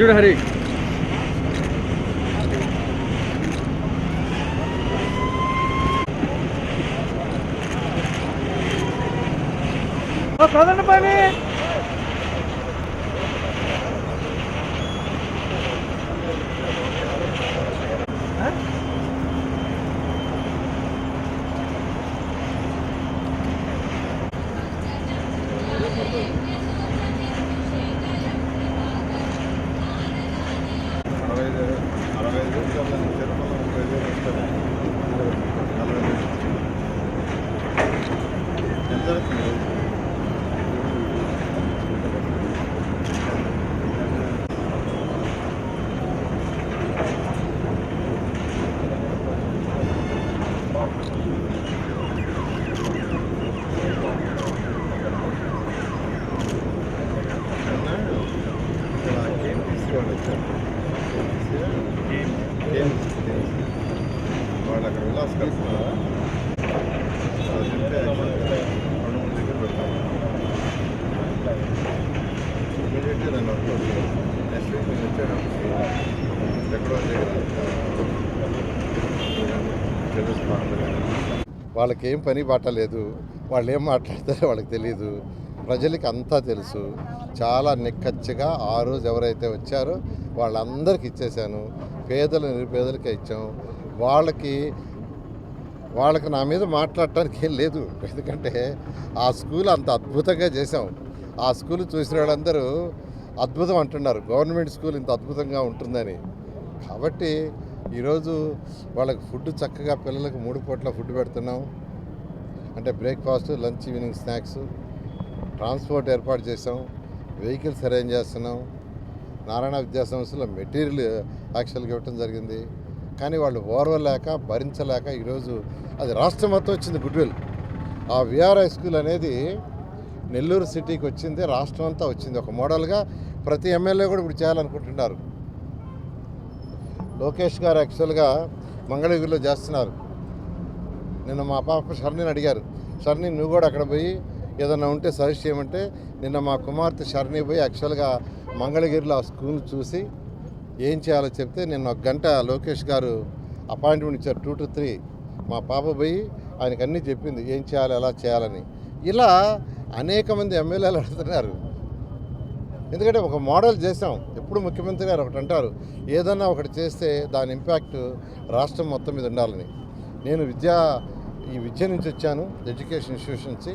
అర్జున్ హరి ప్రధాన పని వాళ్ళు అక్కడ విలాస్ కలుస్తున్నారా రెండు మూడు దగ్గర పెడతాను ఇమీడియట్గా నన్ను నెక్స్ట్ వీక్ నేను వచ్చాను ఎక్కడో వాళ్ళకి ఏం పని పట్టలేదు, వాళ్ళు ఏం మాట్లాడతారో వాళ్ళకి తెలియదు. ప్రజలకి అంతా తెలుసు. చాలా నిక్కచ్చిగా ఆ రోజు ఎవరైతే వచ్చారో వాళ్ళందరికీ ఇచ్చేసాను. పేదలు నిరుపేదలకే ఇచ్చాం. వాళ్ళకి నా మీద మాట్లాడటానికి ఏం లేదు, ఎందుకంటే ఆ స్కూల్ అంత అద్భుతంగా చేసాం. ఆ స్కూల్ చూసిన వాళ్ళందరూ అద్భుతం అంటున్నారు, గవర్నమెంట్ స్కూల్ ఇంత అద్భుతంగా ఉంటుందని. కాబట్టి ఈరోజు వాళ్ళకి ఫుడ్ చక్కగా పిల్లలకు 3 పూట్ల ఫుడ్ పెడుతున్నాం. అంటే breakfast, lunch, evening snacks, transport ఏర్పాటు చేసాం, వెహికల్స్ అరేంజ్ చేస్తున్నాం. నారాయణ విద్యాసంస్థలో మెటీరియల్ యాక్చువల్గా ఇవ్వటం జరిగింది. కానీ వాళ్ళు ఓర్వలేక భరించలేక ఈరోజు అది రాష్ట్రం మొత్తం వచ్చింది గుడ్విల్. ఆ విఆర్ఐ స్కూల్ అనేది నెల్లూరు సిటీకి వచ్చింది, రాష్ట్రం అంతా వచ్చింది. ఒక మోడల్గా ప్రతి ఎమ్మెల్యే కూడా ఇప్పుడు చేయాలనుకుంటున్నారు. లోకేష్ గారు యాక్చువల్గా మంగళగిరిలో చేస్తున్నారు. నిన్న మా పాప షర్ణిని అడిగారు, షర్ణి నువ్వు కూడా అక్కడ పోయి ఏదన్నా ఉంటే సజెస్ట్ చేయమంటే నిన్న మా కుమార్తె షర్ణి పోయి యాక్చువల్గా మంగళగిరిలో ఆ స్కూల్ చూసి ఏం చేయాలో చెప్తే నిన్న 1 గంట లోకేష్ గారు అపాయింట్మెంట్ ఇచ్చారు 2 to 3. మా పాప పోయి ఆయనకు అన్నీ చెప్పింది ఏం చేయాలి, ఎలా చేయాలని. ఇలా అనేక మంది ఎమ్మెల్యేలు అడుగుతున్నారు. ఎందుకంటే ఒక మోడల్ చేసాం. ఎప్పుడు ముఖ్యమంత్రి గారు ఒకటి అంటారు, ఏదన్నా ఒకటి చేస్తే దాని ఇంపాక్ట్ రాష్ట్రం మొత్తం మీద ఉండాలని. నేను ఈ విద్య నుంచి వచ్చాను, ఎడ్యుకేషన్ ఇన్స్టిట్యూషన్ నుంచి.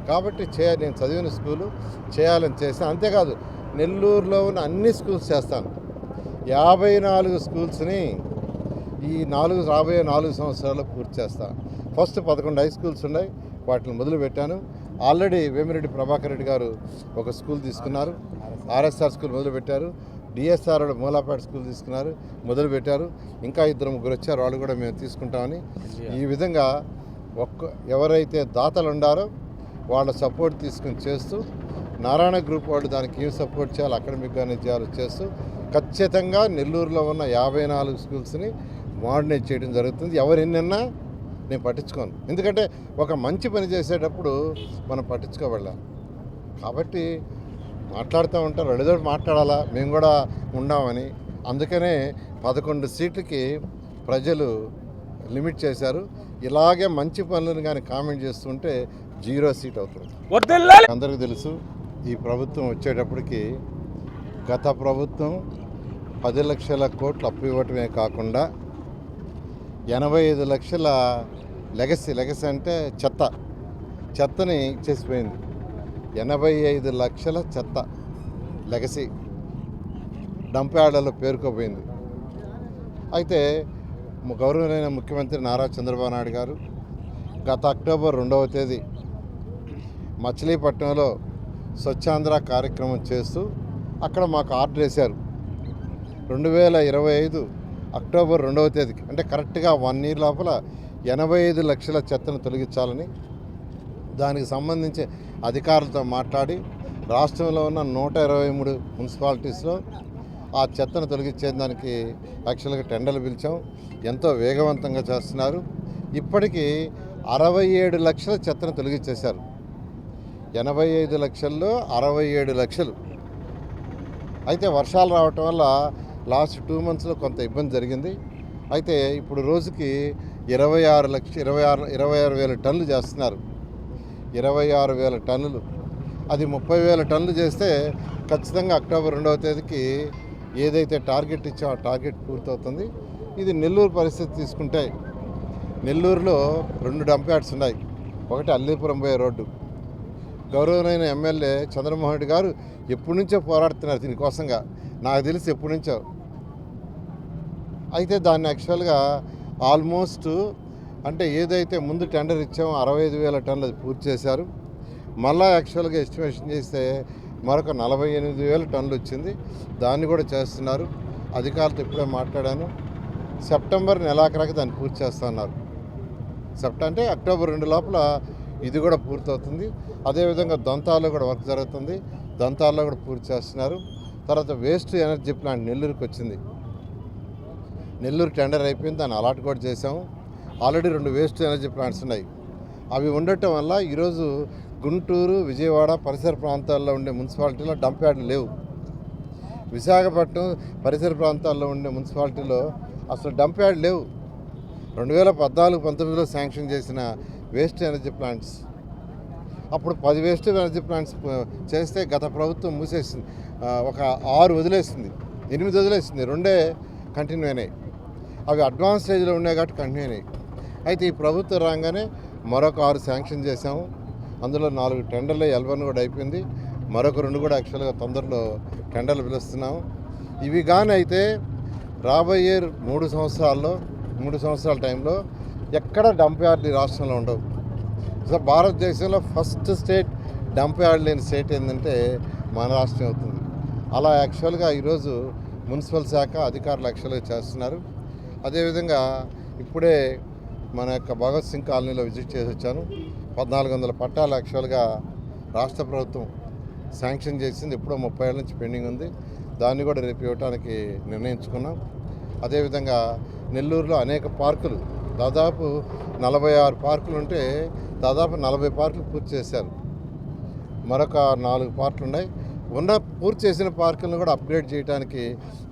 కాబట్టి నేను చదివిన స్కూలు చేయాలని చేస్తాను. అంతేకాదు నెల్లూరులో ఉన్న అన్ని స్కూల్స్ చేస్తాను. 54 స్కూల్స్ని ఈ రాబోయే 4 సంవత్సరాల్లో పూర్తి చేస్తాను. ఫస్ట్ 11 హై స్కూల్స్ ఉన్నాయి, వాటిని మొదలుపెట్టాను. ఆల్రెడీ వేమిరెడ్డి ప్రభాకర్ రెడ్డి గారు ఒక స్కూల్ తీసుకున్నారు, ఆర్ఎస్ఆర్ స్కూల్ మొదలుపెట్టారు. డిఎస్ఆర్ మూలాపేట స్కూల్ తీసుకున్నారు, మొదలుపెట్టారు. ఇంకా 2-3 వచ్చారు, వాళ్ళు కూడా మేము తీసుకుంటామని. ఈ విధంగా ఎవరైతే దాతలు ఉండారో వాళ్ళ సపోర్ట్ తీసుకుని చేస్తూ, నారాయణ గ్రూప్ వాళ్ళు దానికి ఏం సపోర్ట్ చేయాలి, అకాడమిక్ కానీ చేయాలో చేస్తూ ఖచ్చితంగా నెల్లూరులో ఉన్న 54 స్కూల్స్ని మోడర్నైజ్ చేయడం జరుగుతుంది. ఎవరు ఎన్నన్నా నేను పట్టించుకోను, ఎందుకంటే ఒక మంచి పని చేసేటప్పుడు మనం పట్టించుకోవాలి. కాబట్టి మాట్లాడుతూ ఉంటారు, ఏదో మాట్లాడాలా, మేము కూడా ఉండామని. అందుకనే 11 సీట్లకి ప్రజలు లిమిట్ చేశారు. ఇలాగే మంచి పనులను కానీ కామెంట్ చేస్తుంటే 0 సీట్ అవుతుంది. అందరికీ తెలుసు, ఈ ప్రభుత్వం వచ్చేటప్పటికి గత ప్రభుత్వం 10 లక్షల కోట్లు అప్పు ఇవ్వటమే కాకుండా 85 లక్షల లెగసీ అంటే చెత్తని ఇచ్చేసిపోయింది. 85 లక్షల చెత్త లెగసీ డంప్ యార్డ్లలో పేరుకోపోయింది. అయితే గౌరవనీయ ముఖ్యమంత్రి నారా చంద్రబాబు నాయుడు గారు గత అక్టోబర్ 2వ తేదీ మచిలీపట్నంలో స్వచ్ఛాంధ్ర కార్యక్రమం చేస్తూ అక్కడ మాకు ఆర్డర్ వేశారు. 2025 అక్టోబర్ 2వ తేదీకి, అంటే కరెక్ట్గా 1 year లోపల 85 లక్షల చెత్తను తొలగించాలని. దానికి సంబంధించి అధికారులతో మాట్లాడి రాష్ట్రంలో ఉన్న 123 మున్సిపాలిటీస్లో ఆ చెత్తను తొలగించేదానికి యాక్చువల్గా టెండర్లు పిలిచాం. ఎంతో వేగవంతంగా చేస్తున్నారు. ఇప్పటికీ 67 లక్షల చెత్తను తొలగించేశారు. 85 లక్షల్లో 67 లక్షలు అయితే వర్షాలు రావటం వల్ల లాస్ట్ 2 మంత్స్లో కొంత ఇబ్బంది జరిగింది. అయితే ఇప్పుడు రోజుకి 26,000 టన్నులు చేస్తున్నారు. 26,000 టన్నులు. అది 30,000 టన్నులు చేస్తే ఖచ్చితంగా అక్టోబర్ 2వ తేదీకి ఏదైతే టార్గెట్ ఇచ్చామో ఆ టార్గెట్ పూర్తవుతుంది. ఇది నెల్లూరు పరిస్థితి తీసుకుంటే నెల్లూరులో 2 డంప్ యార్డ్స్ ఉన్నాయి. ఒకటి అల్లీపురం పోయే రోడ్డు. గౌరవనీయ ఎమ్మెల్యే చంద్రమోహన్ రెడ్డి గారు ఎప్పటి నుంచో పోరాడుతున్నారు దీనికోసంగా, నాకు తెలిసి ఎప్పటి నుంచో. అయితే దాన్ని యాక్చువల్గా ఆల్మోస్ట్ అంటే ఏదైతే ముందు టెండర్ ఇచ్చామో 65,000 టన్నులు అది పూర్తి చేశారు. మళ్ళా యాక్చువల్గా ఎస్టిమేషన్ చేస్తే మరొక 48,000 టన్నులు వచ్చింది. దాన్ని కూడా చేస్తున్నారు. అధికారులతో ఇప్పుడే మాట్లాడాను. సెప్టెంబర్ నెలాఖరికి దాన్ని పూర్తి చేస్తున్నారు. అంటే అక్టోబర్ 2 లోపల ఇది కూడా పూర్తవుతుంది. అదేవిధంగా దంతాల్లో కూడా వర్క్ జరుగుతుంది. దంతాల్లో కూడా పూర్తి చేస్తున్నారు. తర్వాత వేస్ట్ ఎనర్జీ ప్లాంట్ నెల్లూరుకి వచ్చింది. నెల్లూరు టెండర్ అయిపోయింది. దాన్ని అలాట్ కూడా చేసాము. ఆల్రెడీ 2 వేస్ట్ ఎనర్జీ ప్లాంట్స్ ఉన్నాయి. అవి ఉండటం వల్ల ఈరోజు గుంటూరు, విజయవాడ పరిసర ప్రాంతాల్లో ఉండే మున్సిపాలిటీలో డంప్ యార్డులు లేవు. విశాఖపట్నం పరిసర ప్రాంతాల్లో ఉండే మున్సిపాలిటీలో అసలు డంప్ యార్డ్ లేవు. 2014-19లో శాంక్షన్ చేసిన వేస్ట్ ఎనర్జీ ప్లాంట్స్, అప్పుడు 10 వేస్ట్ ఎనర్జీ ప్లాంట్స్ చేస్తే గత ప్రభుత్వం మూసేసింది. ఒక 6 వదిలేసింది, 8 వదిలేసింది, 2 కంటిన్యూ అయినాయి. అవి అడ్వాన్స్ స్టేజ్లో ఉన్నాయి కాబట్టి కంటిన్యూ అయినాయి. అయితే ఈ ప్రభుత్వం రాగానే మరొక 6 శాంక్షన్ చేశాము. అందులో 4 టెండర్లు L1 కూడా అయిపోయింది. మరొక 2 కూడా యాక్చువల్గా తొందరలో టెండర్లు పిలుస్తున్నాము. ఇవి కానీ అయితే రాబోయే 3 సంవత్సరాల టైంలో ఎక్కడ డంప్ యార్డ్ ఈ రాష్ట్రంలో ఉండవు. సో భారతదేశంలో ఫస్ట్ స్టేట్ డంప్ యార్డ్ లేని స్టేట్ ఏంటంటే మన రాష్ట్రం అవుతుంది. అలా యాక్చువల్గా ఈరోజు మున్సిపల్ శాఖ అధికారులు యాక్చువల్గా చేస్తున్నారు. అదేవిధంగా ఇప్పుడే మన యొక్క భగత్ సింగ్ కాలనీలో విజిట్ చేసి వచ్చాను. 1,400 పట్టాలు యాక్చువల్గా రాష్ట్ర ప్రభుత్వం శాంక్షన్ చేసింది. ఎప్పుడో 30 ఏళ్ళ నుంచి పెండింగ్ ఉంది. దాన్ని కూడా రేపు ఇవ్వడానికి నిర్ణయించుకున్నాం. అదేవిధంగా నెల్లూరులో అనేక పార్కులు, దాదాపు 46 పార్కులు ఉంటే దాదాపు 40 పార్కులు పూర్తి చేశారు. మరొక 4 పార్కులు ఉన్నాయి. పూర్తి చేసిన పార్కులను కూడా అప్గ్రేడ్ చేయడానికి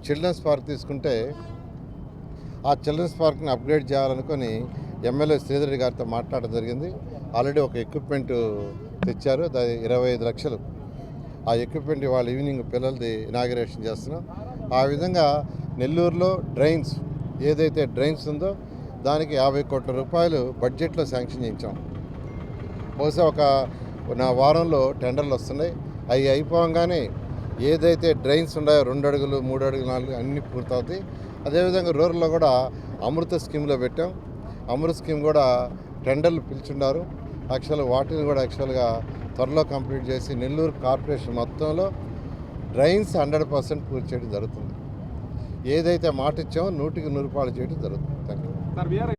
చిల్డ్రన్స్ పార్క్ తీసుకుంటే ఆ చిల్డ్రన్స్ పార్క్ని అప్గ్రేడ్ చేయాలనుకొని ఎమ్మెల్యే శ్రీధర్ రెడ్డి గారితో మాట్లాడడం జరిగింది. ఆల్రెడీ ఒక ఎక్విప్మెంట్ తెచ్చారు. అది 25 లక్షలు. ఆ ఎక్విప్మెంట్ ఇవాళ ఈవినింగ్ పిల్లలది ఇనాగరేషన్ చేస్తున్నాం. ఆ విధంగా నెల్లూరులో డ్రైన్స్, ఏదైతే డ్రైన్స్ ఉందో దానికి 50 కోట్ల రూపాయలు బడ్జెట్లో శాంక్షన్ చేయించాం. బహుశా ఒక వారంలో టెండర్లు వస్తున్నాయి. అవి అయిపోగానే ఏదైతే డ్రైన్స్ ఉన్నాయో 2 అడుగులు, 3 అడుగులు, 4 అన్నీ పూర్తవుతాయి. అదేవిధంగా రూరల్లో కూడా అమృత స్కీమ్లో పెట్టాం. అమృత స్కీమ్ కూడా టెండర్లు పిలుచున్నారు. యాక్చువల్గా వాటిని కూడా యాక్చువల్గా త్వరలో కంప్లీట్ చేసి నెల్లూరు కార్పొరేషన్ మొత్తంలో డ్రైన్స్ 100% పూర్తి చేయడం జరుగుతుంది. ఏదైతే మాట ఇచ్చామో 100% చేయడం జరుగుతుంది. Thank you.